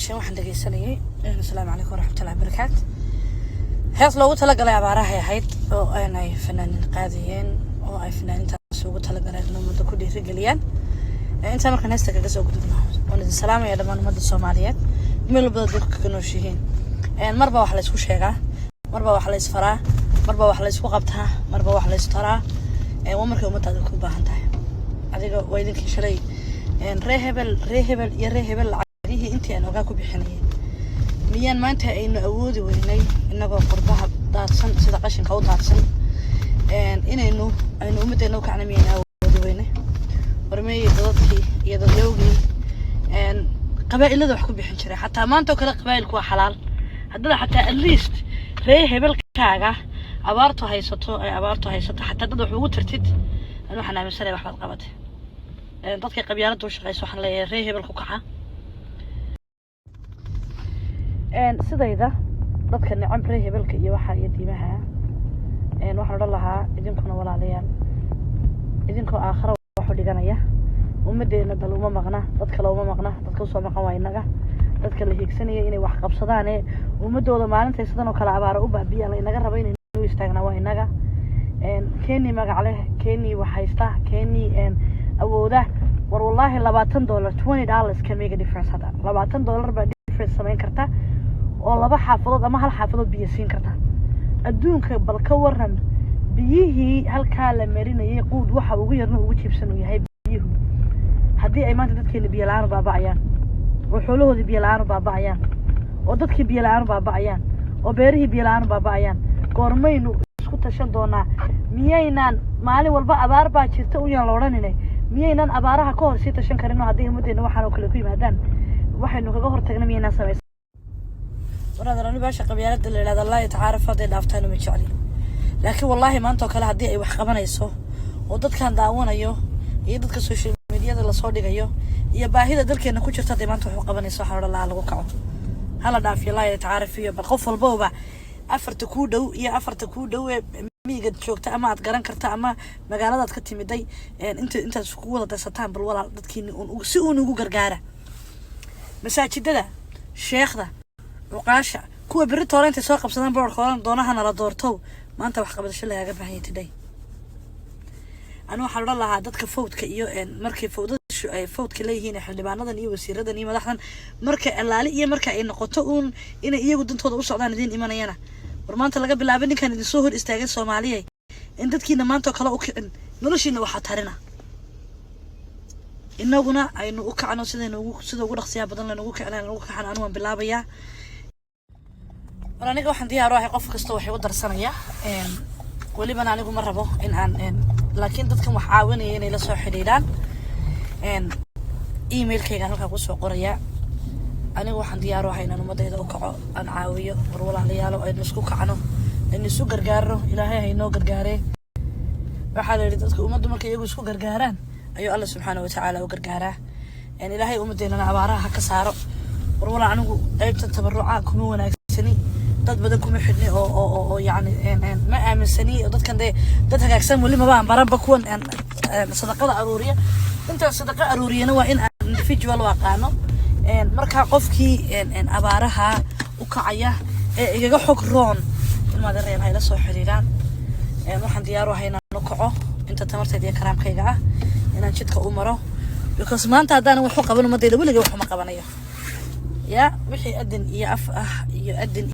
maqasheen waxaan dhageysanayay assalaamu calaykum waraxmatullaahi wabarakaatu hees loogu talagalay abaaraha ahayd oo ay fanaaniin qaadiyeen oo ay fanaaniintaas ugu talagaleen inay ummadda ku dhiirigeliyaan inta markaan heesta kaga soo gudubno waan idin salaamaya dhammaan ummadda Soomaaliyeed meel walba dadka ka nooshihiin marba wax la isku sheegaa marba wax la isfaraa marba wax la isku qabtaa marba wax la istaraa waa markay ummadda ku baahan tahay adiga waa idinkii shalay reehebel iyo reehebel lacagihii intii aan ogaa ku bixinayay miyaan maanta aynu awoodi weynay inagoo qurbaha daadsan sida qashinka u daadsan aynu ummaddeena u kacna miyaan awoodi weynay warmeeyay dadkii iyo dadyowgii qabaa'ilada wax ku bixin jiray xataa maanta oo kale qabaa'ilku waa xalaal haddana xataa at least reehebelkaaga abaartu haysato xataa dad wax ugu tartid anuu xanaamisanay waxbaad qabatay dadka qabyaaladda u shaqeyso waxaan leeyahay reehebel ku kaca sidayda dadka nicam reehebelka iyo waxa iyo diimaha waxaan odhan lahaa idinkuna walaalayaal idinkoo aakhira waxu dhiganaya ummaddeena dal uma maqna dad kale uma maqna dadka usoo maqan waa inaga dadka la hiigsanaya inay wax qabsadaan ummadooda maalintay sidan oo kale abaara u baabiyaan inaga raba inaynu istaagnaa waa inaga keeni magac leh keeni wax haysta keeni awooda war wallahi $20 $20 can make a difference hada $20 baa difference samayn karta oo laba xaafadood ama hal xaafadood biyo siin karta adduunka bal ka waran biyihii halkaa la marinayay quud waxa ugu yarna ugu jiibsan yahay biyuhu haddii ay maanta dadkeena biyo la'aan baaba'ayaan oo xoolahoodii biyo la'aan baaba'ayaan oo dadkii biyo la'aan baaba'ayaan oo beerihii biyo la'aan baaba'ayaan goormaynu isku tashan doonaa miyaynaan maalin walba abaar baa jirta u yaan la odhaninay miyaynan abaaraha ka hor sii tashan karin haddii ummaddeena waxaan oo kale ku yimaadaan waxaynu kaga hortagna miyaynaan samaysan waraadana aniga baasha qabyaaladda la yidhahdo allah tacaaraf hadday dhaaftaan uma jecli laakiin wallaahi maanta oo kale haddii ay wax qabanayso oo dadkan daawanayo iyo dadka social media-da lasoo dhigayo iyo baahida dalkeena ku jirta hadday maanta wax u qabanayso waxaan odhan lahaa lagu kaco hala dhaafiyo allah tacaaraf iyo bal qof walbaba afarta kuu dhow iyo afarta kuu dhow miyiga joogta ama aad garan karta ama magaaladaad ka timiday intaad isku wada darsataan bal walaal dadkiina si uun ugu gargaara masaajidada sheekhda uqaasha kuwa beri toole intay soo qabsadaan boorkoodan doonaha nala doortow maanta wax qabadasho lagaaga baahan yahay today anu waxaan odhan lahaa dadka fowdka iyo markay fowdka leeyihiin xildhibaanadan iyo wasiiradan iyo madaxdan markay allaali iyo marka ay noqoto uun inay iyagu dantooda u socdaan idiin imanayana war maanta laga bilaabo ninkan idin soo hor istaagay Soomaaliyeed in dadkiina maanta kala u kicin noloshiina waxa tarina inaguna aynu u kacno sida ugu dhaqsiya badan la ugu kicnaan ugu kaxan anu waan bilaabayaa aniga waxaan diyaar u ahay qof kasta waxay u darsanaya waliba anigu ma rabo in aan laakiin dadkan wax caawinaya inay la soo xiriiraan emailkayga halka ku soo qoraya anigu waxaan diyaar u ahay inaan ummadayda u kaco aan caawiyo war walaalayaal aynu isku kacno aynu isu gargaarno ilaahay haynoo gargaaree waxaa la yidhi dadka ummaddu markay iyagu isku gargaaraan ayuu alla subxaanahu watacaala u gargaaraa ilaahay ummaddeennana abaaraha ka saaro war walaal anigu qaybtan tabaruca kuma wanaagsani dad badan kuma xidhni oo yacni ma aaminsani dadkan dad hagaagsan weli maba aan baranba kuwan sadaqada aruuriya intaan sadaqa aruuriyana waa in aan individual u aqaano markaa qofkii abaaraha u kacaya igaga xog roon ilmaada reer hayla soo xiriiraan waxaan diyaar u ahay inaan u kaco inta tamarteeda iyo karaamkayga ah inaan jidka u maro because maanta haddaan wax u qaban ummadayda weliga wax uma qabanayo ya wixii adin iyo af ah iyo adin